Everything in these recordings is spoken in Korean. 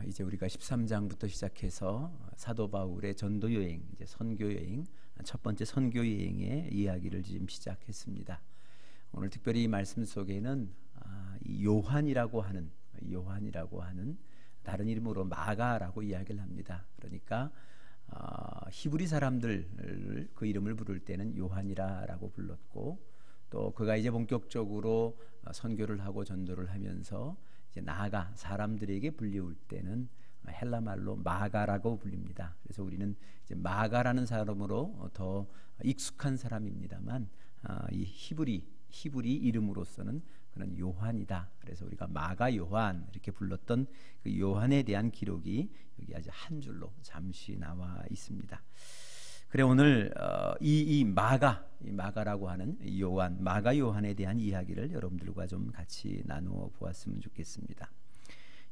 이제 우리가 13장부터 시작해서 사도 바울의 전도 여행, 이제 선교 여행, 첫 번째 선교 여행의 이야기를 지금 시작했습니다. 오늘 특별히 이 말씀 속에는 이 요한이라고 하는 다른 이름으로 마가라고 이야기를 합니다. 그러니까 히브리 사람들 그 이름을 부를 때는 요한이라고 불렀고, 또 그가 이제 본격적으로 선교를 하고 전도를 하면서 이제 나아가 사람들에게 불리울 때는 헬라 말로 마가라고 불립니다. 그래서 우리는 이제 마가라는 사람으로 더 익숙한 사람입니다만, 이 히브리 이름으로서는 그는 요한이다. 그래서 우리가 마가 요한 이렇게 불렀던 그 요한에 대한 기록이 여기 아주 한 줄로 잠시 나와 있습니다. 그래, 오늘 이 마가라고 하는 요한, 마가 요한에 대한 이야기를 여러분들과 좀 같이 나누어 보았으면 좋겠습니다.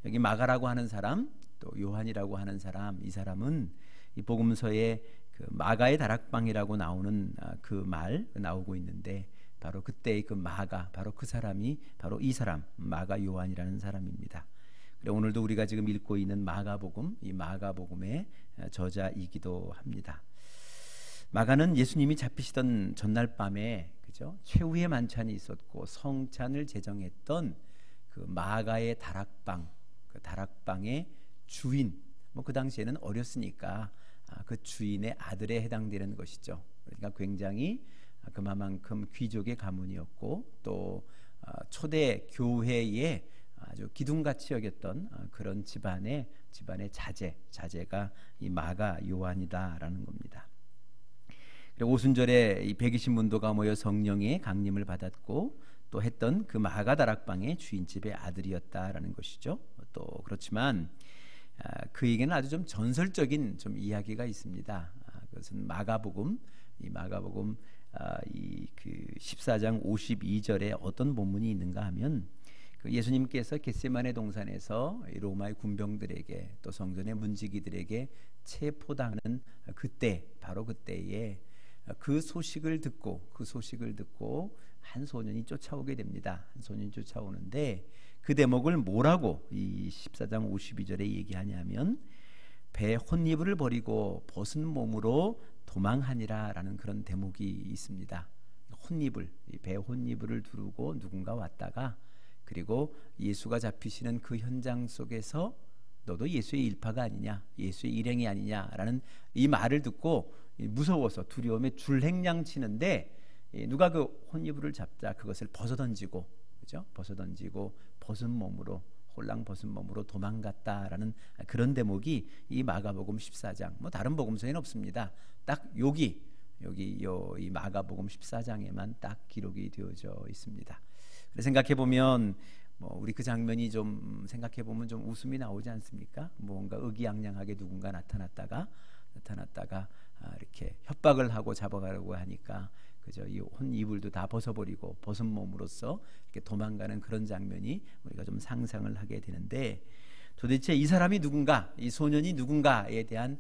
여기 마가라고 하는 사람, 또 요한이라고 하는 사람, 이 사람은 이 복음서에 그 마가의 다락방이라고 나오는 그 말 나오고 있는데, 바로 그때의 그 마가, 바로 그 사람이 바로 이 사람, 마가 요한이라는 사람입니다. 그래, 오늘도 우리가 지금 읽고 있는 마가복음, 이 마가복음의 저자이기도 합니다. 마가는 예수님이 잡히시던 전날 밤에, 그죠? 최후의 만찬이 있었고 성찬을 제정했던 그 마가의 다락방, 그 다락방의 주인, 그 당시에는 어렸으니까 그 주인의 아들에 해당되는 것이죠. 그러니까 굉장히 그만큼 귀족의 가문이었고, 또 초대 교회의 아주 기둥같이 여겼던 그런 집안의 자제가 이 마가 요한이다라는 겁니다. 오순절에 이 120문도가 모여 성령의 강림을 받았고 또 했던 그 마가 다락방의 주인집의 아들이었다라는 것이죠. 또 그렇지만 그에게는 아주 좀 전설적인 좀 이야기가 있습니다. 그것은 마가복음 이 그 14장 52절에 어떤 본문이 있는가 하면, 그 예수님께서 겟세마네 동산에서 로마의 군병들에게 또 성전의 문지기들에게 체포당하는 그때, 바로 그때에 그 소식을 듣고 한 소년이 쫓아오게 됩니다. 한 소년이 쫓아오는데 그 대목을 뭐라고 이 14장 52절에 얘기하냐면, 배 혼이불을 버리고 벗은 몸으로 도망하니라라는 그런 대목이 있습니다. 배 혼이불을 두르고 누군가 왔다가, 그리고 예수가 잡히시는 그 현장 속에서 너도 예수의 일파가 아니냐, 예수의 일행이 아니냐라는 이 말을 듣고 무서워서 두려움에 줄행량 치는데, 누가 그 혼이불을 잡자 그것을 벗어던지고, 그죠? 벗어던지고 홀랑 벗은 몸으로 도망갔다라는 그런 대목이 이 마가복음 14장, 다른 복음서에는 없습니다. 딱 이 마가복음 14장에만 딱 기록이 되어져 있습니다. 그래서 생각해 보면 우리 그 장면이 좀 생각해 보면 좀 웃음이 나오지 않습니까? 뭔가 의기양양하게 누군가 나타났다가 이렇게 협박을 하고 잡아가려고 하니까, 그죠? 이 혼이불도 다 벗어버리고 벗은 몸으로써 이렇게 도망가는 그런 장면이 우리가 좀 상상을 하게 되는데, 도대체 이 사람이 누군가, 이 소년이 누군가에 대한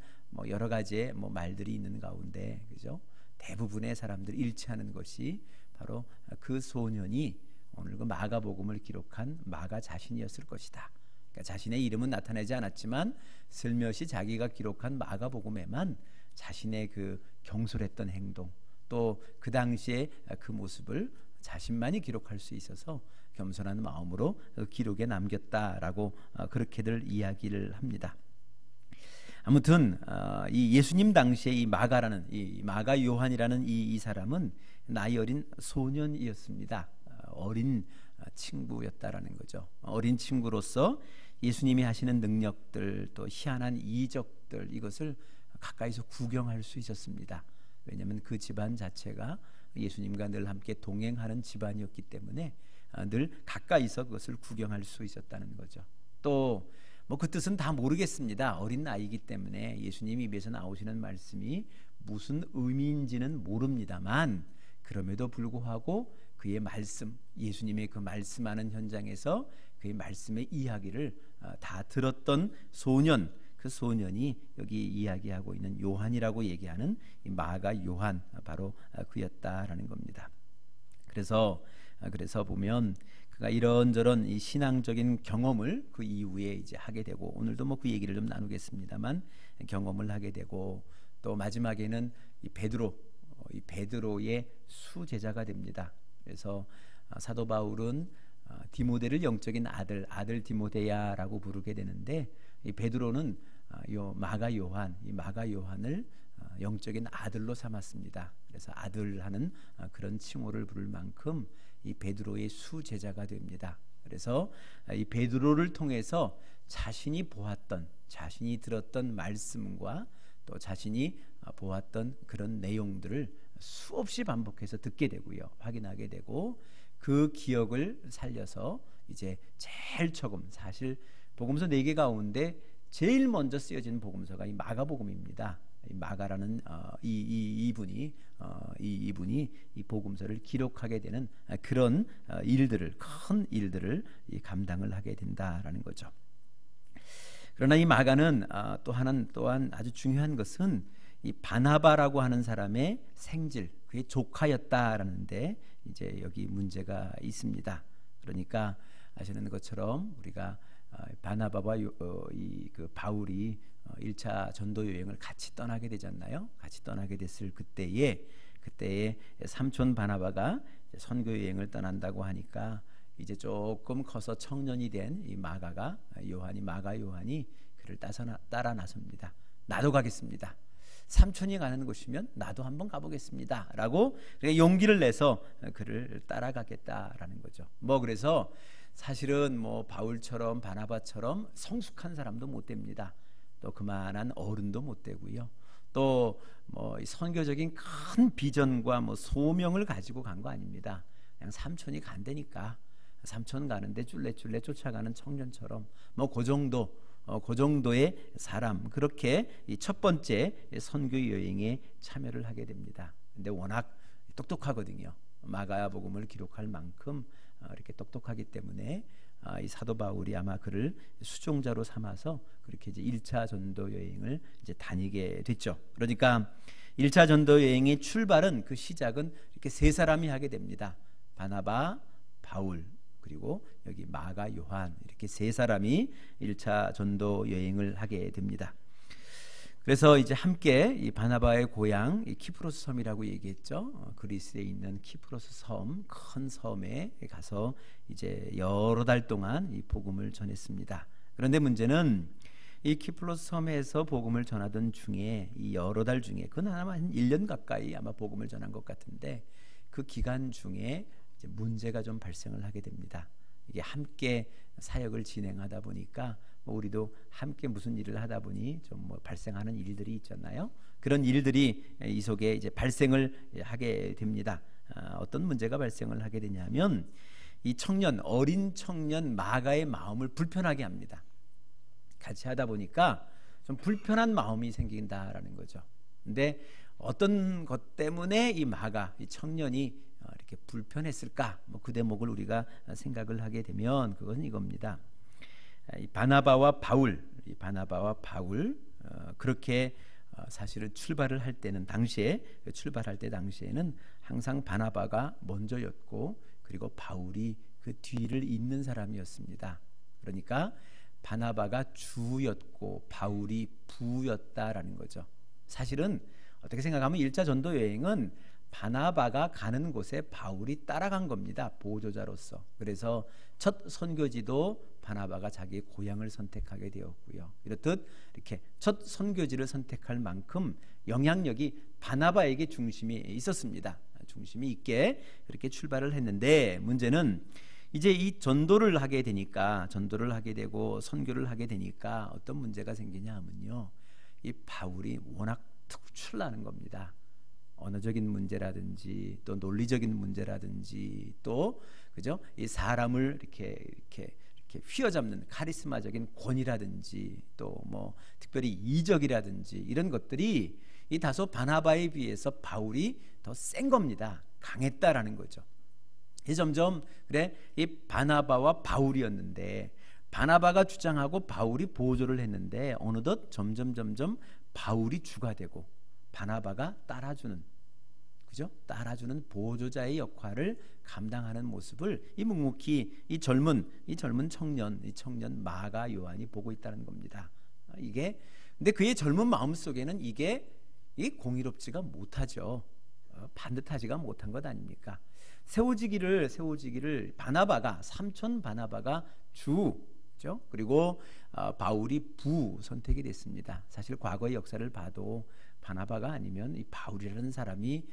여러 가지의 말들이 있는 가운데, 그죠? 대부분의 사람들이 일치하는 것이 바로 그 소년이 오늘 그 마가복음을 기록한 마가 자신이었을 것이다. 그러니까 자신의 이름은 나타내지 않았지만 슬며시 자기가 기록한 마가복음에만 자신의 그 경솔했던 행동, 또 그 당시에 그 모습을 자신만이 기록할 수 있어서 겸손한 마음으로 그 기록에 남겼다라고 그렇게들 이야기를 합니다. 아무튼 이 예수님 당시에 이 마가 요한이라는 이 사람은 나이 어린 소년이었습니다. 어린 친구였다라는 거죠. 어린 친구로서 예수님이 하시는 능력들, 또 희한한 이적들, 이것을 가까이서 구경할 수 있었습니다. 왜냐하면 그 집안 자체가 예수님과 늘 함께 동행하는 집안이었기 때문에 늘 가까이서 그것을 구경할 수 있었다는 거죠. 또 그 뜻은 다 모르겠습니다. 어린 나이이기 때문에 예수님 입에서 나오시는 말씀이 무슨 의미인지는 모릅니다만, 그럼에도 불구하고 그의 말씀, 예수님의 그 말씀하는 현장에서 그의 말씀의 이야기를 다 들었던 소년, 그 소년이 여기 이야기하고 있는 요한이라고 얘기하는 이 마가 요한, 바로 그였다라는 겁니다. 그래서 보면 그가 이런저런 이 신앙적인 경험을 그 이후에 이제 하게 되고, 오늘도 뭐 그 얘기를 좀 나누겠습니다만, 경험을 하게 되고, 또 마지막에는 이 베드로의 수제자가 됩니다. 그래서 사도 바울은 디모데를 영적인 아들 디모데야라고 부르게 되는데, 이 베드로는 이 마가 요한을 영적인 아들로 삼았습니다. 그래서 아들하는 그런 칭호를 부를 만큼 이 베드로의 수제자가 됩니다. 그래서 이 베드로를 통해서 자신이 들었던 말씀과 또 자신이 보았던 그런 내용들을 수없이 반복해서 듣게 되고요, 확인하게 되고, 그 기억을 살려서 이제 제일 처음, 사실 복음서 4개 가운데 제일 먼저 쓰여진 복음서가 이 마가복음입니다. 이 마가라는 이분이 이 복음서를 기록하게 되는 그런 큰 일들을 감당을 하게 된다라는 거죠. 그러나 이 마가는 또한 아주 중요한 것은 이 바나바라고 하는 사람의 생질, 그의 조카였다라는데 이제 여기 문제가 있습니다. 그러니까 아시는 것처럼 우리가 바나바와 그 바울이 1차 전도 여행을 같이 떠나게 되잖아요. 같이 떠나게 됐을 그때에 삼촌 바나바가 선교 여행을 떠난다고 하니까 이제 조금 커서 청년이 된 이 마가 요한이 그를 따라 나섭니다. 나도 가겠습니다. 삼촌이 가는 곳이면 나도 한번 가보겠습니다 라고 용기를 내서 그를 따라가겠다라는 거죠. 그래서 사실은 바울처럼 바나바처럼 성숙한 사람도 못 됩니다. 또 그만한 어른도 못 되고요. 또 선교적인 큰 비전과 소명을 가지고 간 거 아닙니다. 그냥 삼촌이 간다니까 삼촌 가는데 쫄래쫄래 쫓아가는 청년처럼 그 정도의 사람, 그렇게 이 첫 번째 선교 여행에 참여를 하게 됩니다. 근데 워낙 똑똑하거든요. 마가복음을 기록할 만큼 이렇게 똑똑하기 때문에 이 사도 바울이 아마 그를 수종자로 삼아서 그렇게 이제 1차 전도 여행을 이제 다니게 됐죠. 그러니까 1차 전도 여행의 출발은, 그 시작은 이렇게 세 사람이 하게 됩니다. 바나바, 바울, 그리고 여기 마가 요한, 이렇게 세 사람이 1차 전도 여행을 하게 됩니다. 그래서 이제 함께 이 바나바의 고향 이 키프로스 섬이라고 얘기했죠. 그리스에 있는 키프로스 섬, 큰 섬에 가서 이제 여러 달 동안 이 복음을 전했습니다. 그런데 문제는 이 키프로스 섬에서 복음을 전하던 중에, 이 여러 달 중에, 그건 아마 한 1년 가까이 아마 복음을 전한 것 같은데, 그 기간 중에 이제 문제가 좀 발생을 하게 됩니다. 이게 함께 사역을 진행하다 보니까 우리도 함께 무슨 일을 하다 보니 좀 발생하는 일들이 있잖아요. 그런 일들이 이 속에 이제 발생을 하게 됩니다. 어떤 문제가 발생을 하게 되냐면, 이 어린 청년 마가의 마음을 불편하게 합니다. 같이 하다 보니까 좀 불편한 마음이 생긴다라는 거죠. 근데 어떤 것 때문에 이 청년이 이렇게 불편했을까? 그 대목을 우리가 생각을 하게 되면 그것은 이겁니다. 이 바나바와 바울 그렇게 사실은 출발할 때 당시에는 항상 바나바가 먼저였고, 그리고 바울이 그 뒤를 잇는 사람이었습니다. 그러니까 바나바가 주였고 바울이 부였다라는 거죠. 사실은 어떻게 생각하면 1차 전도 여행은 바나바가 가는 곳에 바울이 따라간 겁니다. 보조자로서. 그래서 첫 선교지도 바나바가 자기의 고향을 선택하게 되었고요. 이렇듯 이렇게 첫 선교지를 선택할 만큼 영향력이 바나바에게 중심이 있었습니다. 중심이 있게 그렇게 출발을 했는데, 문제는 이제 이 전도를 하게 되고 선교를 하게 되니까 어떤 문제가 생기냐 하면요, 이 바울이 워낙 특출나는 겁니다. 언어적인 문제라든지 또 논리적인 문제라든지 또 이 사람을 이렇게 휘어잡는 카리스마적인 권위라든지 또 특별히 이적이라든지 이런 것들이 이 다소 바나바에 비해서 바울이 더 센 겁니다. 강했다라는 거죠. 점점 이 바나바와 바울이었는데, 바나바가 주장하고 바울이 보조를 했는데, 어느덧 점점 바울이 주가 되고 바나바가 따라주는 그죠? 따라주는 보조자의 역할을 감당하는 모습을 이 묵묵히 이 젊은 청년, 이 청년 마가 요한이 보고 있다는 겁니다. 이게 근데 그의 젊은 마음 속에는 이게 공의롭지가 못하죠. 반듯하지가 못한 것 아닙니까? 세워지기를 바나바가 삼촌 바나바가 주죠. 그리고 바울이 부 선택이 됐습니다. 사실 과거의 역사를 봐도 바나바가 아니면 이 바울이라는 사람이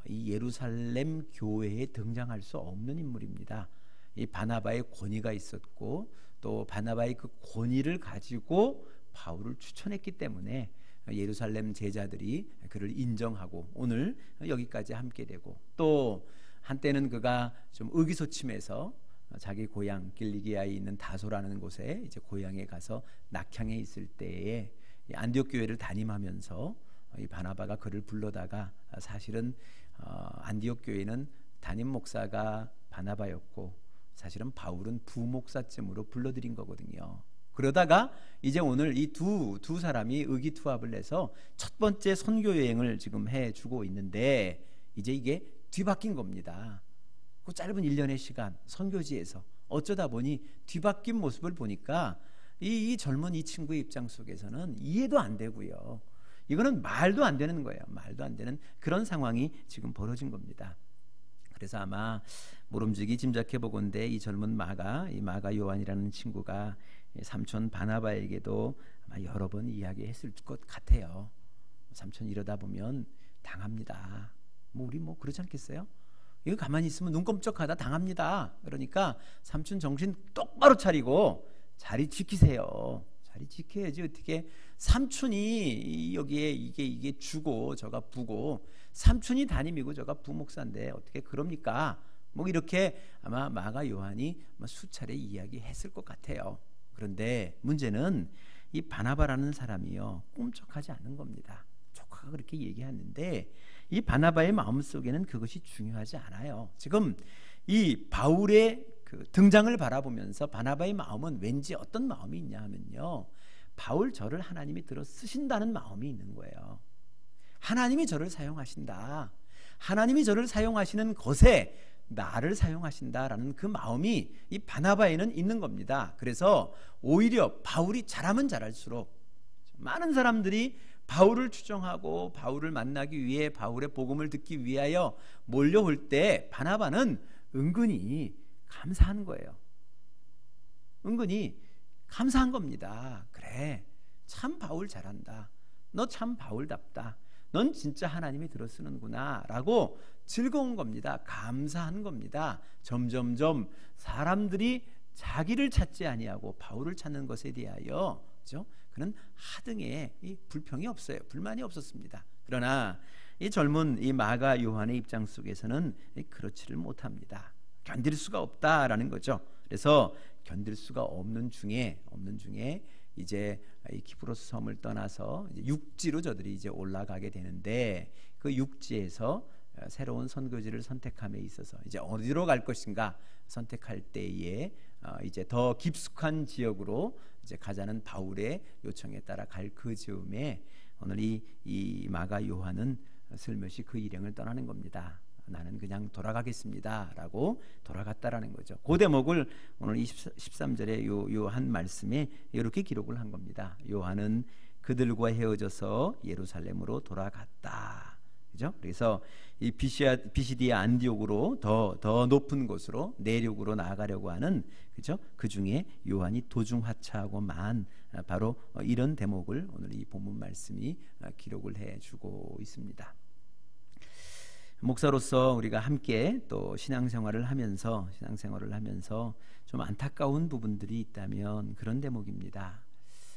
이 예루살렘 교회에 등장할 수 없는 인물입니다. 이 바나바의 권위가 있었고 또 바나바의 그 권위를 가지고 바울을 추천했기 때문에 예루살렘 제자들이 그를 인정하고 오늘 여기까지 함께 되고 또 한때는 그가 좀 의기소침해서 자기 고향 길리기아에 있는 다소라는 곳에 이제 고향에 가서 낙향해 있을 때에 안디옥 교회를 담임하면서 이 바나바가 그를 불러다가 사실은 안디옥 교회는 담임 목사가 바나바였고 사실은 바울은 부목사쯤으로 불러들인 거거든요. 그러다가 이제 오늘 이 두 사람이 의기투합을 해서 첫 번째 선교 여행을 지금 해주고 있는데 이제 이게 뒤바뀐 겁니다. 그 짧은 1년의 시간 선교지에서 어쩌다 보니 뒤바뀐 모습을 보니까 이 젊은 이 친구의 입장 속에서는 이해도 안 되고요. 이거는 말도 안 되는 거예요. 말도 안 되는 그런 상황이 지금 벌어진 겁니다. 그래서 아마 모름지기 짐작해 보건대 이 젊은 이 마가 요한이라는 친구가 삼촌 바나바에게도 아마 여러 번 이야기했을 것 같아요. 삼촌 이러다 보면 당합니다. 우리 그러지 않겠어요? 이거 가만히 있으면 눈 깜짝하다 당합니다. 그러니까 삼촌 정신 똑바로 차리고 자리 지키세요. 자리 지켜야지. 어떻게 삼촌이 여기에 이게 주고 저가 부고 삼촌이 담임이고 저가 부목사인데 어떻게 그럽니까? 이렇게 아마 마가 요한이 수차례 이야기했을 것 같아요. 그런데 문제는 이 바나바라는 사람이요 꿈쩍하지 않는 겁니다. 조카가 그렇게 얘기하는데 이 바나바의 마음속에는 그것이 중요하지 않아요. 지금 이 바울의 그 등장을 바라보면서 바나바의 마음은 왠지 어떤 마음이 있냐 하면요, 바울 저를 하나님이 들어 쓰신다는 마음이 있는 거예요. 하나님이 저를 사용하신다, 하나님이 저를 사용하시는 것에 나를 사용하신다라는 그 마음이 이 바나바에는 있는 겁니다. 그래서 오히려 바울이 잘하면 잘할수록 많은 사람들이 바울을 추종하고 바울을 만나기 위해 바울의 복음을 듣기 위하여 몰려올 때 바나바는 은근히 감사한 거예요. 은근히 감사한 겁니다. 그래, 참 바울 잘한다. 너 참 바울답다. 넌 진짜 하나님이 들어 쓰는구나 라고 즐거운 겁니다. 감사한 겁니다. 점점점 사람들이 자기를 찾지 아니하고 바울을 찾는 것에 대하여 그렇죠? 그는 하등에 이 불평이 없어요. 불만이 없었습니다. 그러나 이 젊은 이 마가 요한의 입장 속에서는 그렇지를 못합니다. 견딜 수가 없다라는 거죠. 그래서 견딜 수가 없는 중에 이제 이 키프로스 섬을 떠나서 이제 육지로 저들이 이제 올라가게 되는데 그 육지에서 새로운 선교지를 선택함에 있어서 이제 어디로 갈 것인가 선택할 때에 이제 더 깊숙한 지역으로 이제 가자는 바울의 요청에 따라 갈 그 즈음에 오늘 이 마가 요한은 슬며시 그 일행을 떠나는 겁니다. 나는 그냥 돌아가겠습니다 라고 돌아갔다라는 거죠. 그 대목을 오늘 13절에 요 한 말씀에 이렇게 기록을 한 겁니다. 요한은 그들과 헤어져서 예루살렘으로 돌아갔다. 그죠? 그래서 이 비시디아 안디옥으로 더 높은 곳으로 내륙으로 나아가려고 하는 그죠? 그 중에 요한이 도중 하차하고만 바로 이런 대목을 오늘 이 본문 말씀이 기록을 해주고 있습니다. 목사로서 우리가 함께 또 신앙생활을 하면서 좀 안타까운 부분들이 있다면 그런 대목입니다.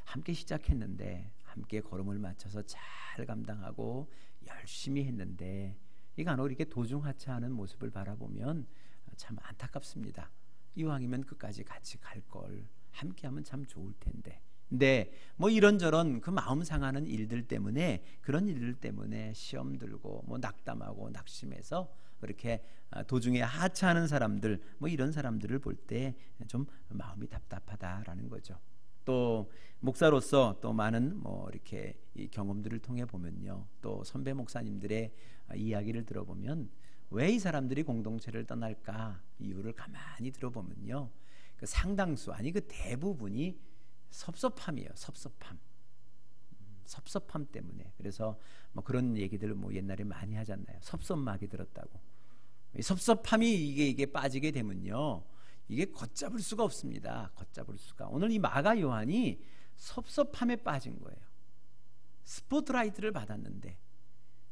함께 시작했는데 함께 걸음을 맞춰서 잘 감당하고 열심히 했는데 이 간혹 이렇게 도중하차하는 모습을 바라보면 참 안타깝습니다. 이왕이면 끝까지 같이 갈 걸, 함께하면 참 좋을 텐데. 근데 이런저런 그 마음 상하는 일들 때문에 그런 일들 때문에 시험 들고 낙담하고 낙심해서 그렇게 도중에 하차하는 사람들 이런 사람들을 볼 때 좀 마음이 답답하다라는 거죠. 또 목사로서 또 많은 뭐 이렇게 이 경험들을 통해 보면요, 또 선배 목사님들의 이야기를 들어보면 왜 이 사람들이 공동체를 떠날까 이유를 가만히 들어보면요, 그 상당수 아니 그 대부분이 섭섭함이에요. 섭섭함 때문에. 그래서 뭐 그런 얘기들 뭐 옛날에 많이 하잖아요. 섭섭막이 들었다고. 이 섭섭함이 이게 빠지게 되면요, 이게 걷잡을 수가 없습니다. 걷잡을 수가. 오늘 이 마가 요한이 섭섭함에 빠진 거예요. 스포트라이트를 받았는데,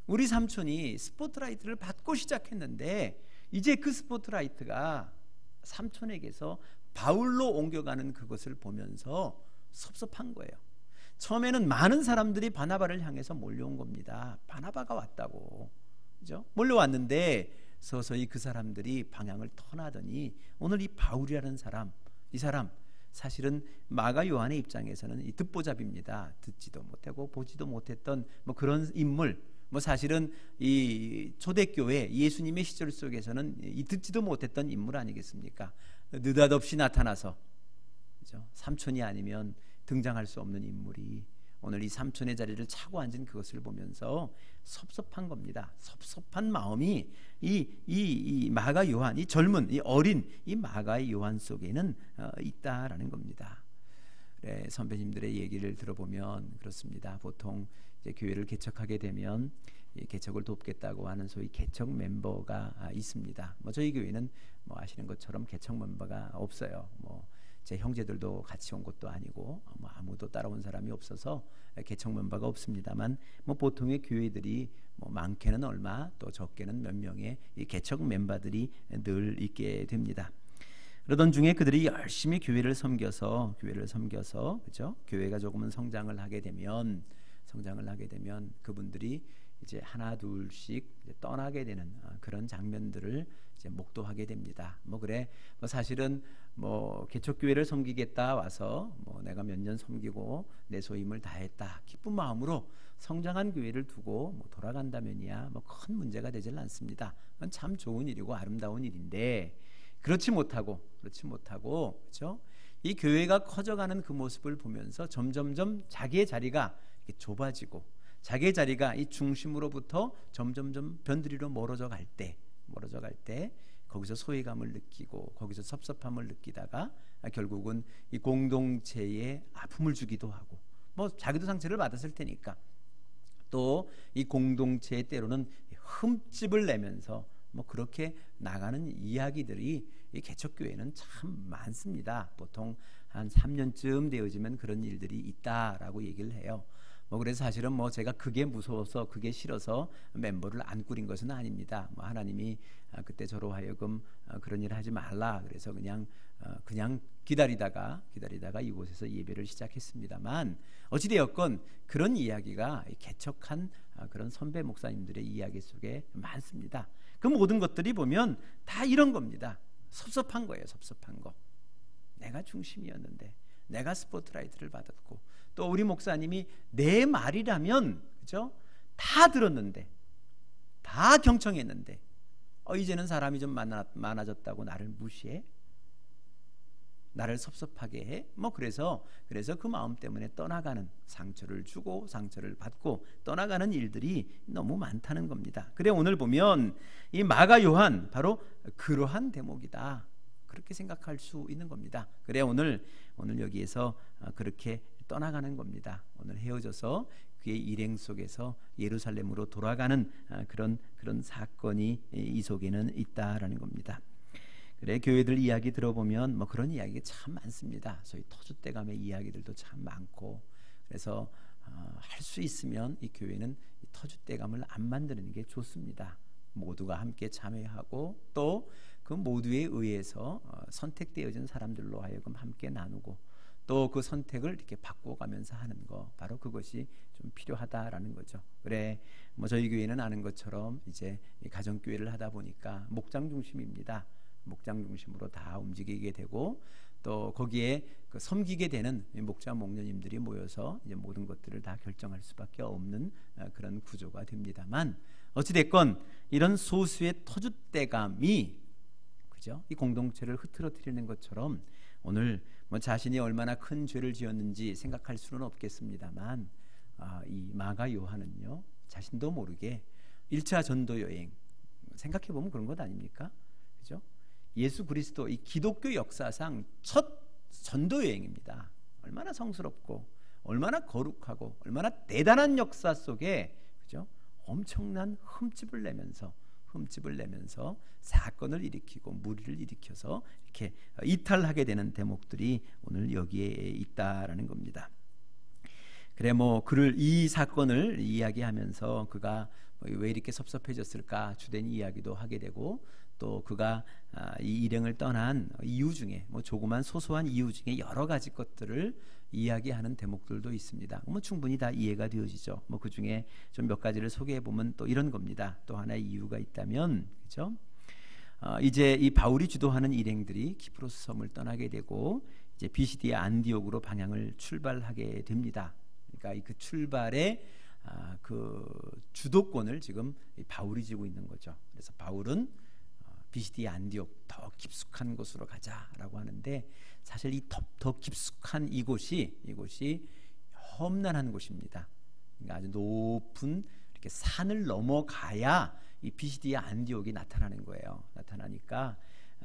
우리 삼촌이 스포트라이트를 받고 시작했는데, 이제 그 스포트라이트가 삼촌에게서 바울로 옮겨가는 그것을 보면서 섭섭한 거예요. 처음에는 많은 사람들이 바나바를 향해서 몰려온 겁니다. 바나바가 왔다고, 그죠? 몰려왔는데 서서히 그 사람들이 방향을 떠나더니 오늘 이 바울이라는 사람, 이 사람 사실은 마가 요한의 입장에서는 이 듣보잡입니다. 듣지도 못하고 보지도 못했던 뭐 그런 인물, 뭐 사실은 이 초대교회 예수님의 시절 속에서는 이 듣지도 못했던 인물 아니겠습니까? 느닷없이 나타나서, 그죠? 삼촌이 아니면 등장할 수 없는 인물이 오늘 이 삼촌의 자리를 차고 앉은 그것을 보면서 섭섭한 겁니다. 섭섭한 마음이 이 마가 요한, 이 젊은, 이 어린 이 마가 요한 속에는 있다라는 겁니다. 그래, 선배님들의 얘기를 들어보면 그렇습니다. 보통 이제 교회를 개척하게 되면 이 개척을 돕겠다고 하는 소위 개척 멤버가 있습니다. 뭐 저희 교회는 뭐 아시는 것처럼 개척 멤버가 없어요. 뭐 제 형제들도 같이 온 것도 아니고 뭐 아무도 따라온 사람이 없어서 개척 멤버가 없습니다만, 뭐 보통의 교회들이 뭐 많게는 얼마 또 적게는 몇 명의 이 개척 멤버들이 늘 있게 됩니다. 그러던 중에 그들이 열심히 교회를 섬겨서 그죠? 교회가 조금은 성장을 하게 되면 그분들이 이제 하나 둘씩 이제 떠나게 되는 그런 장면들을 이제 목도하게 됩니다. 뭐 그래, 뭐 사실은 뭐 개척교회를 섬기겠다 와서 뭐 내가 몇 년 섬기고 내 소임을 다했다 기쁜 마음으로 성장한 교회를 두고 뭐 돌아간다면이야 뭐 큰 문제가 되질 않습니다. 그건 참 좋은 일이고 아름다운 일인데, 그렇지 못하고 그렇죠? 이 교회가 커져가는 그 모습을 보면서 점점점 자기의 자리가 이렇게 좁아지고, 자기의 자리가 이 중심으로부터 점점점 변두리로 멀어져 갈 때 거기서 소외감을 느끼고 거기서 섭섭함을 느끼다가 결국은 이 공동체에 아픔을 주기도 하고, 뭐 자기도 상처를 받았을 테니까 또 이 공동체에 때로는 흠집을 내면서 뭐 그렇게 나가는 이야기들이 이 개척교회는 참 많습니다. 보통 한 3년쯤 되어지면 그런 일들이 있다라고 얘기를 해요. 뭐 그래서 사실은 뭐 제가 그게 무서워서 그게 싫어서 멤버를 안 꾸린 것은 아닙니다. 뭐 하나님이 그때 저로 하여금 그런 일을 하지 말라 그래서 그냥 기다리다가 이곳에서 예배를 시작했습니다만, 어찌되었건 그런 이야기가 개척한 그런 선배 목사님들의 이야기 속에 많습니다. 그 모든 것들이 보면 다 이런 겁니다. 섭섭한 거예요. 섭섭한 거. 내가 중심이었는데, 내가 스포트라이트를 받았고, 또 우리 목사님이 내 말이라면, 그죠? 다 들었는데, 다 경청했는데, 이제는 사람이 좀 많아졌다고 나를 무시해? 나를 섭섭하게 해? 뭐 그래서 그 마음 때문에 떠나가는, 상처를 주고 상처를 받고 떠나가는 일들이 너무 많다는 겁니다. 그래, 오늘 보면 이 마가 요한 바로 그러한 대목이다, 그렇게 생각할 수 있는 겁니다. 그래, 오늘 여기에서 그렇게 떠나가는 겁니다. 오늘 헤어져서 그의 일행 속에서 예루살렘으로 돌아가는 그런 사건이 이 속에는 있다라는 겁니다. 그래, 교회들 이야기 들어보면 뭐 그런 이야기가 참 많습니다. 소위 터줏대감의 이야기들도 참 많고, 그래서 할 수 있으면 이 교회는 이 터줏대감을 안 만드는 게 좋습니다. 모두가 함께 참여하고 또 그 모두에 의해서 선택되어진 사람들로 하여금 함께 나누고 또 그 선택을 이렇게 바꿔가면서 하는 거, 바로 그것이 좀 필요하다라는 거죠. 그래, 뭐 저희 교회는 아는 것처럼 이제 가정교회를 하다 보니까 목장 중심입니다. 목장 중심으로 다 움직이게 되고, 또 거기에 그 섬기게 되는 목자 목녀님들이 모여서 이제 모든 것들을 다 결정할 수밖에 없는 그런 구조가 됩니다만, 어찌됐건 이런 소수의 터줏대감이, 그죠? 이 공동체를 흐트러뜨리는 것처럼 오늘 뭐 자신이 얼마나 큰 죄를 지었는지 생각할 수는 없겠습니다만 이 마가 요한은요 자신도 모르게 1차 전도 여행 생각해 보면 그런 것 아닙니까? 그죠? 예수 그리스도 이 기독교 역사상 첫 전도 여행입니다. 얼마나 성스럽고 얼마나 거룩하고 얼마나 대단한 역사 속에 그죠? 엄청난 흠집을 내면서 사건을 일으키고 무리를 일으켜서 이렇게 이탈하게 되는 대목들이 오늘 여기에 있다라는 겁니다. 그래 뭐 그를 이 사건을 이야기하면서 그가 왜 이렇게 섭섭해졌을까 주된 이야기도 하게 되고 또 그가 이 일행을 떠난 이유 중에 뭐 조그만 소소한 이유 중에 여러 가지 것들을 이야기하는 대목들도 있습니다. 뭐 충분히 다 이해가 되어지죠. 뭐 그 중에 좀 몇 가지를 소개해 보면 또 이런 겁니다. 또 하나의 이유가 있다면, 그죠? 이제 이 바울이 주도하는 일행들이 키프로스 섬을 떠나게 되고 이제 비시디아 안디옥으로 방향을 출발하게 됩니다. 그러니까 그 출발의 그 주도권을 지금 바울이 쥐고 있는 거죠. 그래서 바울은 비시디아 안디옥 더 깊숙한 곳으로 가자라고 하는데 사실 이 더 깊숙한 이곳이 험난한 곳입니다. 그러니까 아주 높은 이렇게 산을 넘어가야 이 비시디아 안디옥이 나타나는 거예요. 나타나니까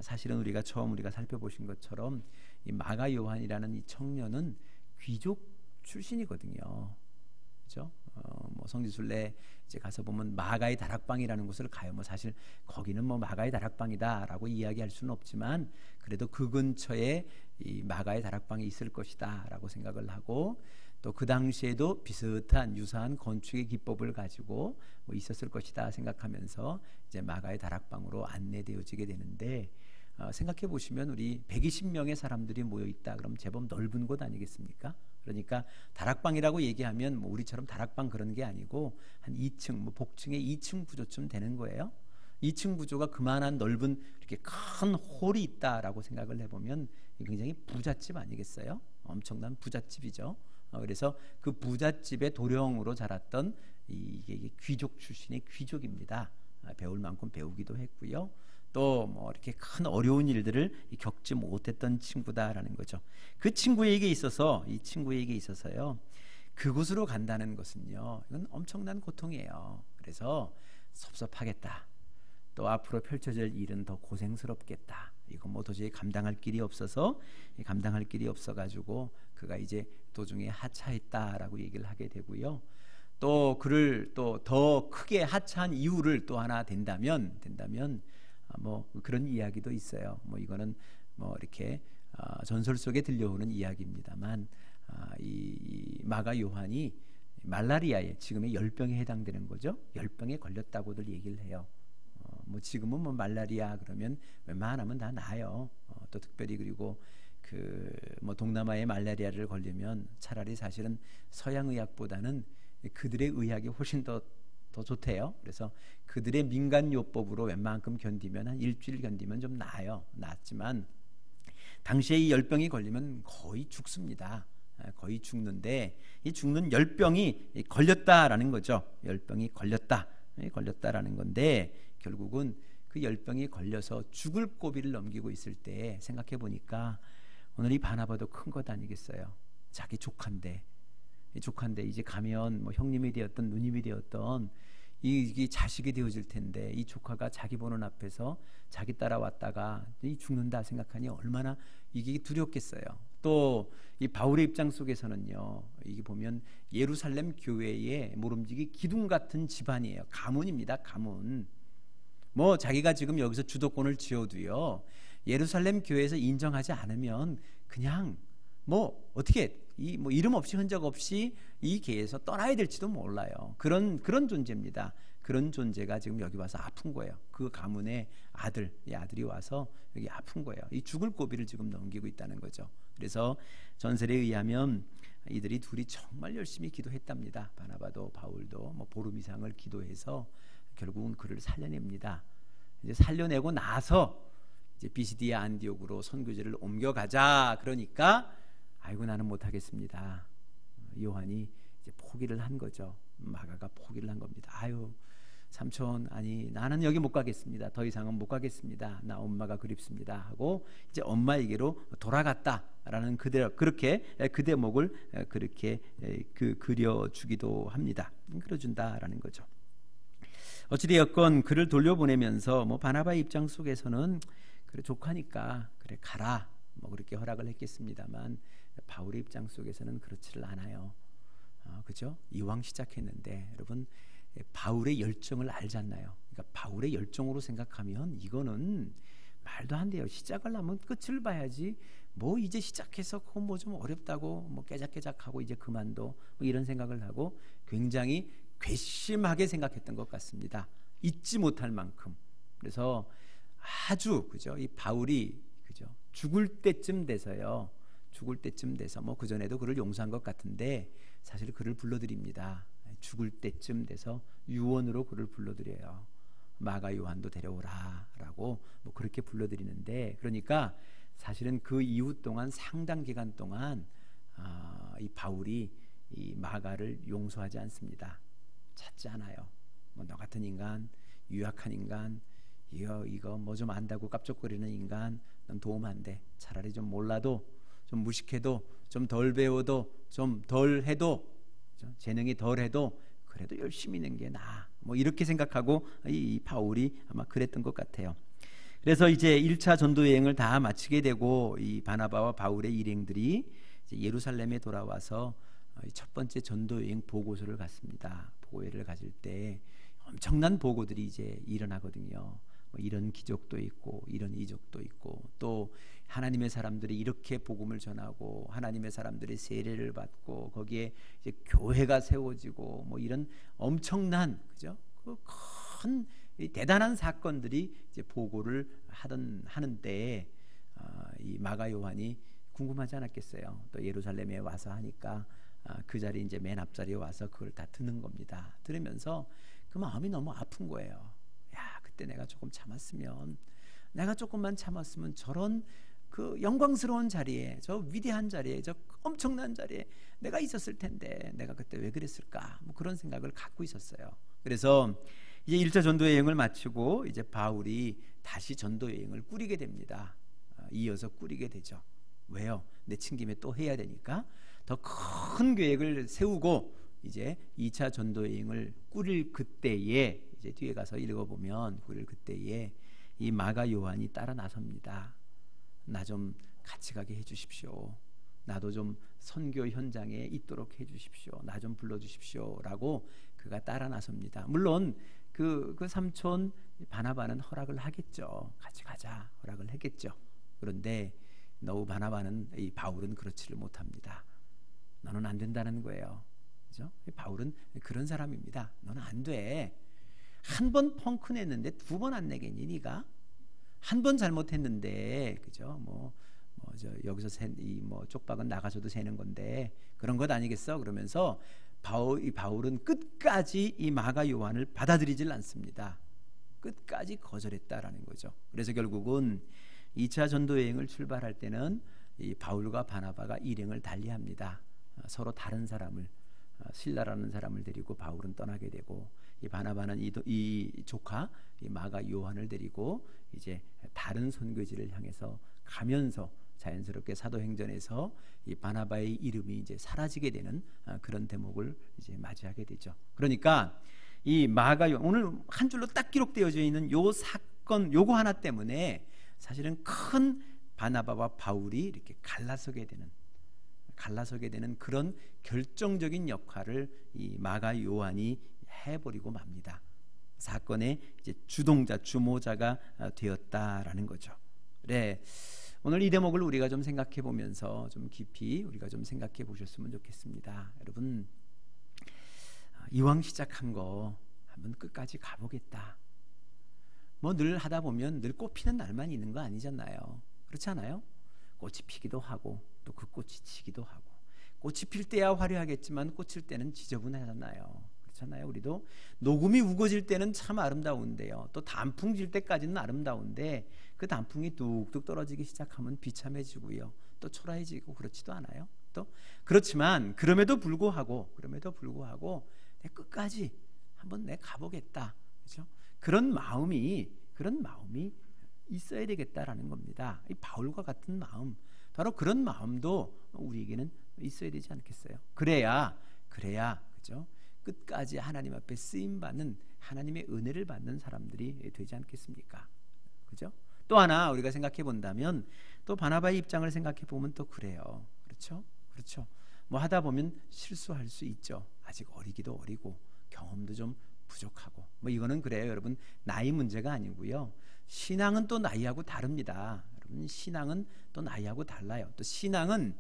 사실은 우리가 살펴보신 것처럼 이 마가 요한이라는 이 청년은 귀족 출신이거든요. 그렇죠? 뭐 성지순례 이제 가서 보면 마가의 다락방이라는 곳을 가요. 뭐 사실 거기는 뭐 마가의 다락방이다라고 이야기할 수는 없지만 그래도 그 근처에 이 마가의 다락방이 있을 것이다라고 생각을 하고 또 그 당시에도 비슷한 유사한 건축의 기법을 가지고 뭐 있었을 것이다 생각하면서 이제 마가의 다락방으로 안내되어지게 되는데 생각해 보시면 우리 120명의 사람들이 모여 있다. 그럼 제법 넓은 곳 아니겠습니까? 그러니까 다락방이라고 얘기하면 뭐 우리처럼 다락방 그런 게 아니고 한 2층 뭐 복층의 2층 구조쯤 되는 거예요. 2층 구조가 그만한 넓은 이렇게 큰 홀이 있다라고 생각을 해보면 굉장히 부잣집 아니겠어요? 엄청난 부잣집이죠. 그래서 그 부잣집의 도령으로 자랐던 이게 귀족 출신의 귀족입니다. 배울 만큼 배우기도 했고요. 또 뭐 이렇게 큰 어려운 일들을 겪지 못했던 친구다라는 거죠. 그 친구에게 있어서요. 그곳으로 간다는 것은요. 이건 엄청난 고통이에요. 그래서 섭섭하겠다. 또 앞으로 펼쳐질 일은 더 고생스럽겠다. 이거 뭐 도저히 감당할 길이 없어가지고 그가 이제 도중에 하차했다라고 얘기를 하게 되고요. 또 그를 또 더 크게 하차한 이유를 또 하나 된다면 뭐 그런 이야기도 있어요. 뭐 이거는 뭐 이렇게 전설 속에 들려오는 이야기입니다만 이 마가 요한이 말라리아에 지금의 열병에 해당되는 거죠. 열병에 걸렸다고들 얘기를 해요. 뭐 지금은 뭐 말라리아 그러면 웬만하면 다 나아요. 또 특별히 그리고 그 뭐 동남아의 말라리아를 걸리면 차라리 사실은 서양 의학보다는 그들의 의학이 훨씬 더 좋대요. 그래서 그들의 민간요법으로 웬만큼 견디면 한 일주일 견디면 좀 나아요. 낫지만 당시에 이 열병이 걸리면 거의 죽습니다. 거의 죽는데 이 죽는 열병이 걸렸다라는 거죠. 열병이 걸렸다라는 건데 결국은 그 열병이 걸려서 죽을 고비를 넘기고 있을 때 생각해 보니까 오늘 이 바나바도 큰 것 아니겠어요. 자기 조카인데 이제 가면 뭐 형님이 되었던 누님이 되었던 이게 자식이 되어질 텐데 이 조카가 자기 보는 앞에서 자기 따라왔다가 이 죽는다 생각하니 얼마나 이게 두렵겠어요. 또 이 바울의 입장 속에서는요. 이게 보면 예루살렘 교회의 모름지기 기둥 같은 집안이에요. 가문입니다. 가문. 뭐 자기가 지금 여기서 주도권을 쥐어도요. 예루살렘 교회에서 인정하지 않으면 그냥 뭐 어떻게 뭐 이름 없이 흔적 없이 이 계에서 떠나야 될지도 몰라요. 그런 존재입니다. 그런 존재가 지금 여기 와서 아픈 거예요. 그 가문의 이 아들이 와서 여기 아픈 거예요. 이 죽을 고비를 지금 넘기고 있다는 거죠. 그래서 전설에 의하면 이들이 둘이 정말 열심히 기도했답니다. 바나바도 바울도 뭐 보름 이상을 기도해서 결국은 그를 살려냅니다. 이제 살려내고 나서 이제 비시디아 안디옥으로 선교지를 옮겨가자 그러니까 아이고 나는 못하겠습니다. 요한이 이제 포기를 한 거죠. 마가가 포기를 한 겁니다. 아유 삼촌, 아니 나는 여기 못 가겠습니다. 더 이상은 못 가겠습니다. 나 엄마가 그립습니다. 하고 이제 엄마에게로 돌아갔다라는 그대로 그렇게 그 대목을 그렇게 그려주기도 합니다. 그려준다라는 거죠. 어찌되었건 그를 돌려보내면서 뭐 바나바의 입장 속에서는 그래 조카니까 그래 가라 뭐 그렇게 허락을 했겠습니다만 바울의 입장 속에서는 그렇지를 않아요. 그죠? 이왕 시작했는데 여러분 바울의 열정을 알잖아요. 그러니까 바울의 열정으로 생각하면 이거는 말도 안 돼요. 시작을 하면 끝을 봐야지. 뭐 이제 시작해서 그거 뭐 좀 어렵다고 뭐 깨작깨작하고 이제 그만둬 뭐 이런 생각을 하고 굉장히 괘씸하게 생각했던 것 같습니다. 잊지 못할 만큼. 그래서 아주 그죠? 이 바울이 그죠? 죽을 때쯤 돼서요. 죽을 때쯤 돼서 뭐 그 전에도 그를 용서한 것 같은데 사실 그를 불러드립니다. 죽을 때쯤 돼서 유언으로 그를 불러드려요. 마가 요한도 데려오라라고 뭐 그렇게 불러드리는데 그러니까 사실은 그 이후 동안 상당 기간 동안 이 바울이 이 마가를 용서하지 않습니다. 찾지 않아요. 뭐 너 같은 인간, 유약한 인간, 이거 뭐 좀 안다고 깝족거리는 인간, 넌 도움 안 돼. 차라리 좀 몰라도 좀 무식해도 좀 덜 배워도 좀 덜 해도 재능이 덜 해도 그래도 열심히 있는 게 나아. 뭐 이렇게 생각하고 이 바울이 아마 그랬던 것 같아요. 그래서 이제 1차 전도 여행을 다 마치게 되고 이 바나바와 바울의 일행들이 이제 예루살렘에 돌아와서 첫 번째 전도 여행 보고서를 갖습니다. 보고회를 가질 때 엄청난 보고들이 이제 일어나거든요. 뭐 이런 기적도 있고 이런 이적도 있고 또 하나님의 사람들이 이렇게 복음을 전하고 하나님의 사람들이 세례를 받고 거기에 이제 교회가 세워지고 뭐 이런 엄청난 그죠? 그 큰 대단한 사건들이 이제 보고를 하는 때에 이 마가 요한이 궁금하지 않았겠어요. 또 예루살렘에 와서 하니까 그 자리 이제 맨 앞자리에 와서 그걸 다 듣는 겁니다. 들으면서 그 마음이 너무 아픈 거예요. 야, 그때 내가 조금 참았으면, 내가 조금만 참았으면 저런 그 영광스러운 자리에, 저 위대한 자리에, 저 엄청난 자리에 내가 있었을 텐데 내가 그때 왜 그랬을까? 뭐 그런 생각을 갖고 있었어요. 그래서 이제 1차 전도 여행을 마치고 이제 바울이 다시 전도 여행을 꾸리게 됩니다. 이어서 꾸리게 되죠. 왜요? 내친 김에 또 해야 되니까 더 큰 계획을 세우고 이제 2차 전도 여행을 꾸릴 그때에 이제 뒤에 가서 읽어보면 꾸릴 그때에 이 마가 요한이 따라 나섭니다. 나 좀 같이 가게 해주십시오. 나도 좀 선교 현장에 있도록 해주십시오. 나 좀 불러주십시오라고 그가 따라 나섭니다. 물론 그 삼촌 바나바는 허락을 하겠죠. 같이 가자 허락을 했겠죠. 그런데 너우 바나바는 이 바울은 그렇지를 못합니다. 너는 안 된다는 거예요. 그죠? 바울은 그런 사람입니다. 너는 안 돼. 한 번 펑크 냈는데 두 번 안 내겠니 네가? 한 번 잘못했는데 그죠? 여기서 뭐 쪽박은 나가서도 새는 건데 그런 것 아니겠어? 그러면서 바울은 끝까지 이 마가 요한을 받아들이질 않습니다. 끝까지 거절했다라는 거죠. 그래서 결국은 2차 전도 여행을 출발할 때는 이 바울과 바나바가 일행을 달리합니다. 서로 다른 사람을 실라라는 사람을 데리고 바울은 떠나게 되고 이 바나바는 이 조카 이 마가 요한을 데리고 이제 다른 선교지를 향해서 가면서 자연스럽게 사도행전에서 이 바나바의 이름이 이제 사라지게 되는 그런 대목을 이제 맞이하게 되죠. 그러니까 이 마가 요한 오늘 한 줄로 딱 기록되어져 있는 요 사건 요거 하나 때문에 사실은 큰 바나바와 바울이 이렇게 갈라서게 되는 그런 결정적인 역할을 이 마가 요한이 해버리고 맙니다. 사건의 이제 주모자가 되었다라는 거죠. 네, 오늘 이 대목을 우리가 좀 생각해 보면서 좀 깊이 우리가 좀 생각해 보셨으면 좋겠습니다. 여러분, 이왕 시작한 거 한번 끝까지 가보겠다. 뭐 늘 하다 보면 늘 꽃피는 날만 있는 거 아니잖아요. 그렇지 않아요? 꽃이 피기도 하고 또 그 꽃이 지기도 하고 꽃이 필 때야 화려하겠지만 꽃일 때는 지저분하잖아요. 그렇잖아요. 우리도 녹음이 우거질 때는 참 아름다운데요. 또 단풍 질 때까지는 아름다운데 그 단풍이 뚝뚝 떨어지기 시작하면 비참해지고요. 또 초라해지고 그렇지도 않아요. 또 그렇지만 그럼에도 불구하고 내 끝까지 한번 내 가보겠다. 그렇죠? 그런 마음이 있어야 되겠다라는 겁니다. 이 바울과 같은 마음, 바로 그런 마음도 우리에게는 있어야 되지 않겠어요? 그래야 그죠? 끝까지 하나님 앞에 쓰임 받는, 하나님의 은혜를 받는 사람들이 되지 않겠습니까? 그죠? 또 하나 우리가 생각해 본다면, 또 바나바의 입장을 생각해 보면 또 그래요. 그렇죠. 뭐 하다 보면 실수할 수 있죠. 아직 어리기도 어리고 경험도 좀 부족하고, 뭐 이거는 그래요. 여러분, 나이 문제가 아니고요. 신앙은 또 나이하고 다릅니다. 여러분, 신앙은 또 나이하고 달라요. 또 신앙은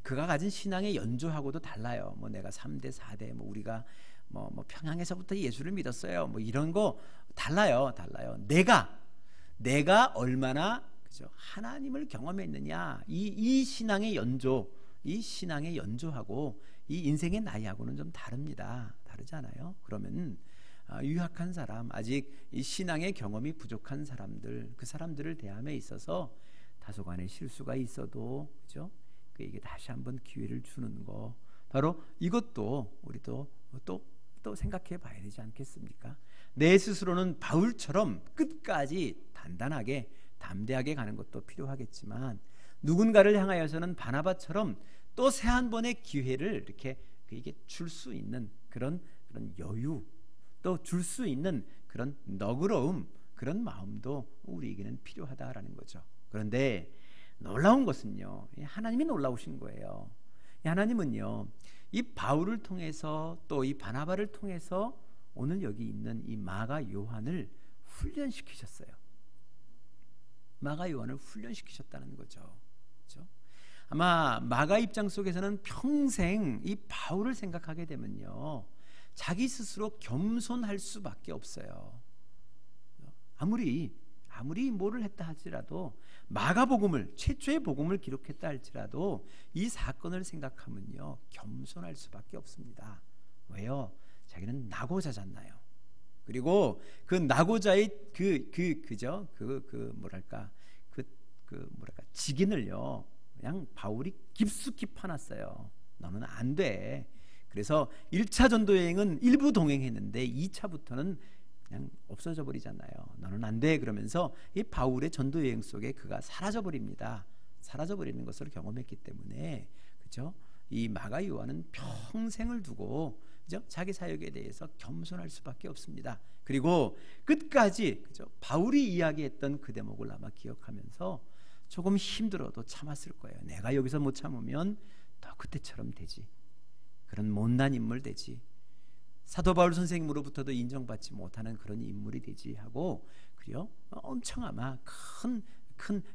그가 가진 신앙의 연조하고도 달라요. 뭐 내가 3대 4대 뭐 우리가 뭐 평양에서부터 예수를 믿었어요. 뭐 이런 거 달라요. 내가 얼마나, 그죠? 하나님을 경험했느냐. 이 신앙의 연조하고 이 인생의 나이하고는 좀 다르잖아요. 그러면 유약한 사람, 아직 이 신앙의 경험이 부족한 사람들, 그 사람들을 대함에 있어서 다소간의 실수가 있어도, 그죠? 그에게 다시 한번 기회를 주는 거, 바로 이것도 우리도 또 생각해 봐야 되지 않겠습니까? 내 스스로는 바울처럼 끝까지 단단하게 담대하게 가는 것도 필요하겠지만, 누군가를 향하여서는 바나바처럼 또 새 한 번의 기회를 이렇게 그에게 줄 수 있는 그런 여유, 또 줄 수 있는 그런 너그러움, 그런 마음도 우리에게는 필요하다라는 거죠. 그런데 놀라운 것은요, 하나님이 놀라우신 거예요. 하나님은요, 이 바울을 통해서 또 이 바나바를 통해서 오늘 여기 있는 이 마가 요한을 훈련시키셨어요. 마가 요한을 훈련시키셨다는 거죠. 그렇죠? 아마 마가 입장 속에서는 평생 이 바울을 생각하게 되면요, 자기 스스로 겸손할 수밖에 없어요. 아무리 뭐를 했다 할지라도, 마가복음을, 최초의 복음을 기록했다 할지라도 이 사건을 생각하면요, 겸손할 수밖에 없습니다. 왜요? 자기는 낙오자잖아요. 그리고 그 낙오자의 직인을요, 그냥 바울이 깊숙이 파놨어요. 너는 안 돼. 그래서 1차 전도 여행은 일부 동행했는데 2차부터는 그냥 없어져 버리잖아요. 너는 안 돼. 그러면서 이 바울의 전도 여행 속에 그가 사라져 버립니다. 사라져 버리는 것을 경험했기 때문에, 그죠? 이 마가 요한은 평생을 두고, 그죠? 자기 사역에 대해서 겸손할 수밖에 없습니다. 그리고 끝까지, 그죠? 바울이 이야기했던 그 대목을 아마 기억하면서 조금 힘들어도 참았을 거예요. 내가 여기서 못 참으면 더 그때처럼 되지. 그런 못난 인물 되지. 사도 바울 선생님으로부터도 인정받지 못하는 그런 인물이 되지 하고, 그래요? 엄청 아마 큰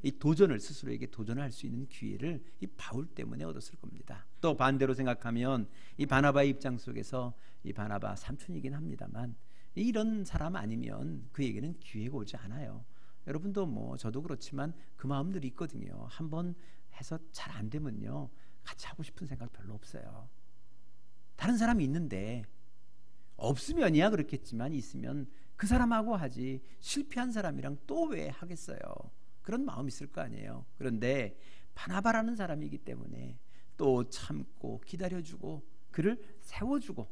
이 도전을, 스스로에게 도전할 수 있는 기회를 이 바울 때문에 얻었을 겁니다. 또 반대로 생각하면 이 바나바의 입장 속에서, 이 바나바 삼촌이긴 합니다만, 이런 사람 아니면 그에게는 기회가 오지 않아요. 여러분도 뭐 저도 그렇지만 그 마음들이 있거든요. 한번 해서 잘 안 되면요, 같이 하고 싶은 생각 별로 없어요. 다른 사람이 있는데, 없으면이야 그렇겠지만 있으면 그 사람하고 하지, 실패한 사람이랑 또 왜 하겠어요? 그런 마음이 있을 거 아니에요. 그런데 바나바라는 사람이기 때문에 또 참고 기다려주고 그를 세워주고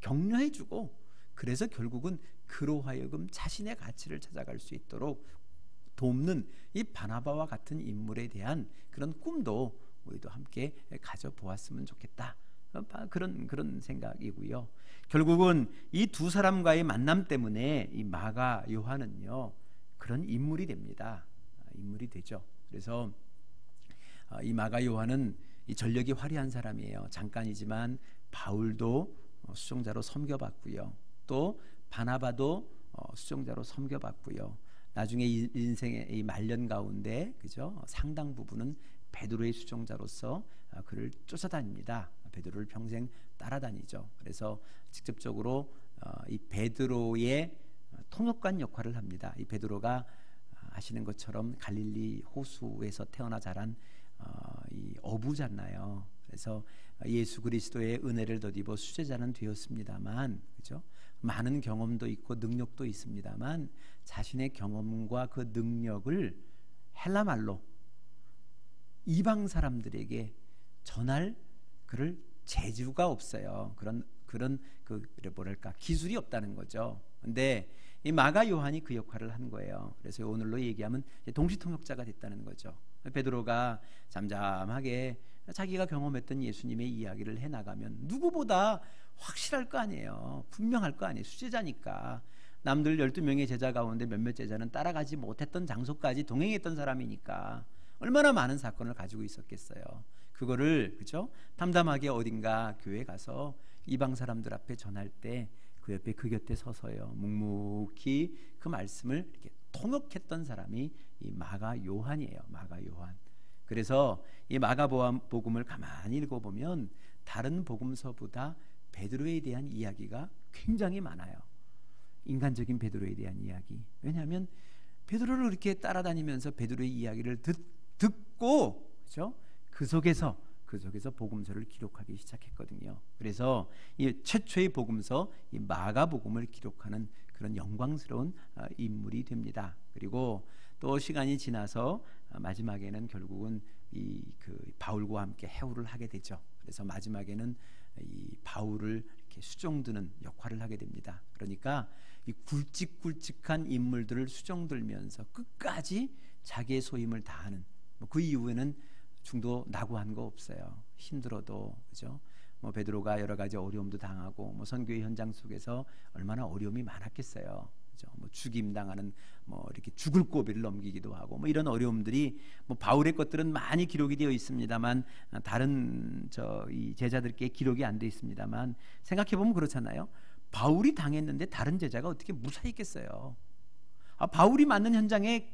격려해주고, 그래서 결국은 그로 하여금 자신의 가치를 찾아갈 수 있도록 돕는 이 바나바와 같은 인물에 대한 그런 꿈도 우리도 함께 가져보았으면 좋겠다. 그런 생각이고요. 결국은 이 두 사람과의 만남 때문에 이 마가 요한은요, 그런 인물이 됩니다. 인물이 되죠. 그래서 이 마가 요한은 이 전력이 화려한 사람이에요. 잠깐이지만 바울도 수종자로 섬겨봤고요. 또 바나바도 수종자로 섬겨봤고요. 나중에 인생의 이 말년 가운데, 그죠? 상당 부분은 베드로의 수종자로서 그를 쫓아다닙니다. 베드로를 평생 따라다니죠. 그래서 직접적으로 이 베드로의 통역관 역할을 합니다. 이 베드로가 아시는 것처럼 갈릴리 호수에서 태어나 자란 이 어부잖아요. 그래서 예수 그리스도의 은혜를 덧입어 수제자는 되었습니다만, 그죠? 많은 경험도 있고 능력도 있습니다만, 자신의 경험과 그 능력을 헬라말로 이방 사람들에게 전할 그를 재주가 없어요. 그런 뭐랄까 기술이 없다는 거죠. 근데 이 마가 요한이 그 역할을 한 거예요. 그래서 오늘로 얘기하면 동시통역자가 됐다는 거죠. 베드로가 잠잠하게 자기가 경험했던 예수님의 이야기를 해나가면 누구보다 확실할 거 아니에요. 분명할 거 아니에요. 수제자니까. 남들 12명의 제자 가운데 몇몇 제자는 따라가지 못했던 장소까지 동행했던 사람이니까 얼마나 많은 사건을 가지고 있었겠어요. 그거를 그죠? 담담하게 어딘가 교회 가서 이방 사람들 앞에 전할 때 그 옆에 그 곁에 서서요 묵묵히 그 말씀을 이렇게 통역했던 사람이 이 마가 요한이에요. 마가 요한. 그래서 이 마가복음을 가만히 읽어보면 다른 복음서보다 베드로에 대한 이야기가 굉장히 많아요. 인간적인 베드로에 대한 이야기. 왜냐하면 베드로를 이렇게 따라다니면서 베드로의 이야기를 듣고 그렇죠? 그 속에서 복음서를 기록하기 시작했거든요. 그래서 이 최초의 복음서 이 마가복음을 기록하는 그런 영광스러운 인물이 됩니다. 그리고 또 시간이 지나서 마지막에는 결국은 그 바울과 함께 해후를 하게 되죠. 그래서 마지막에는 이 바울을 이렇게 수종드는 역할을 하게 됩니다. 그러니까 이 굵직굵직한 인물들을 수종들면서 끝까지 자기의 소임을 다하는 그 이후에는 중도 낙오한 거 없어요. 힘들어도 그죠? 베드로가 여러 가지 어려움도 당하고 선교의 현장 속에서 얼마나 어려움이 많았겠어요. 그죠? 죽임 당하는 이렇게 죽을 고비를 넘기기도 하고 이런 어려움들이 바울의 것들은 많이 기록이 되어 있습니다만 다른 이 제자들께 기록이 안 돼 있습니다만 생각해 보면 그렇잖아요. 바울이 당했는데 다른 제자가 어떻게 무사했겠어요? 바울이 맞는 현장에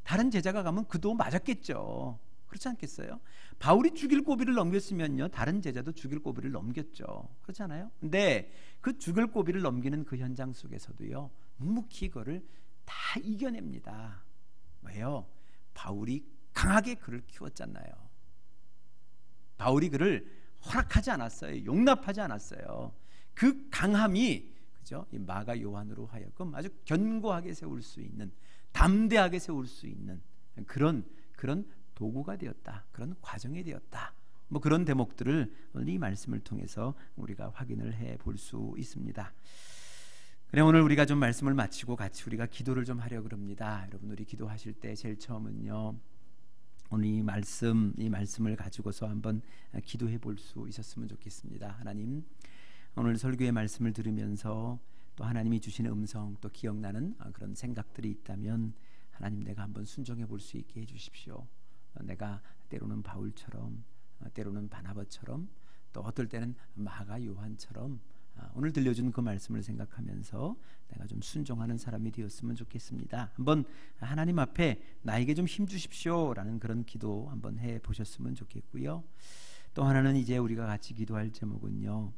다른 제자가 가면 그도 맞았겠죠. 그렇지 않겠어요? 바울이 죽일 고비를 넘겼으면요 다른 제자도 죽일 고비를 넘겼죠. 그렇잖아요. 근데 그 죽일 고비를 넘기는 그 현장 속에서도요 묵묵히 그거를 다 이겨냅니다. 왜요? 바울이 강하게 그를 키웠잖아요. 바울이 그를 허락하지 않았어요. 용납하지 않았어요. 그 강함이 그죠? 이 마가 요한으로 하여금 아주 견고하게 세울 수 있는, 담대하게 세울 수 있는 그런 도구가 되었다. 그런 과정이 되었다. 그런 대목들을 오늘 이 말씀을 통해서 우리가 확인을 해 볼 수 있습니다. 그래 오늘 우리가 좀 말씀을 마치고 같이 우리가 기도를 좀 하려고 합니다. 여러분 우리 기도하실 때 제일 처음은요. 오늘 이 말씀을 가지고서 한번 기도해 볼 수 있었으면 좋겠습니다. 하나님, 오늘 설교의 말씀을 들으면서 또 하나님이 주시는 음성 또 기억나는 그런 생각들이 있다면 하나님 내가 한번 순종해 볼 수 있게 해 주십시오. 내가 때로는 바울처럼 때로는 바나바처럼 또 어떨 때는 마가 요한처럼 오늘 들려준 그 말씀을 생각하면서 내가 좀 순종하는 사람이 되었으면 좋겠습니다. 한번 하나님 앞에 나에게 좀 힘 주십시오라는 그런 기도 한번 해 보셨으면 좋겠고요. 또 하나는 이제 우리가 같이 기도할 제목은요.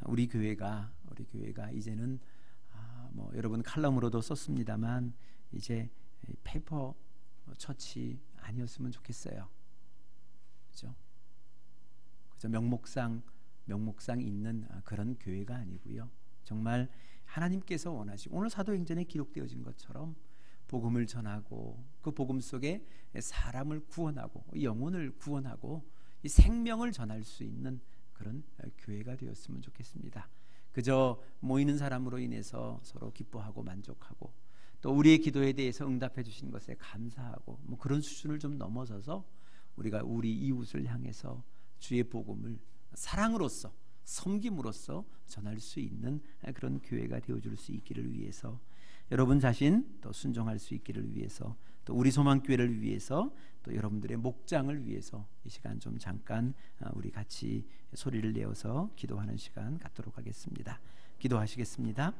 우리 교회가 이제는 여러분 칼럼으로도 썼습니다만 이제 페이퍼 처치 아니었으면 좋겠어요. 그죠? 명목상 있는 그런 교회가 아니고요. 정말 하나님께서 원하시고 오늘 사도행전에 기록되어진 것처럼 복음을 전하고 그 복음 속에 사람을 구원하고 영혼을 구원하고 이 생명을 전할 수 있는 그런 교회가 되었으면 좋겠습니다. 그저 모이는 사람으로 인해서 서로 기뻐하고 만족하고 또 우리의 기도에 대해서 응답해 주신 것에 감사하고 그런 수준을 좀 넘어서서 우리가 우리 이웃을 향해서 주의 복음을 사랑으로서 섬김으로써 전할 수 있는 그런 교회가 되어줄 수 있기를 위해서 여러분 자신 또 순종할 수 있기를 위해서 또 우리 소망교회를 위해서 또 여러분들의 목장을 위해서 이 시간 좀 잠깐 우리 같이 소리를 내어서 기도하는 시간 갖도록 하겠습니다. 기도하시겠습니다.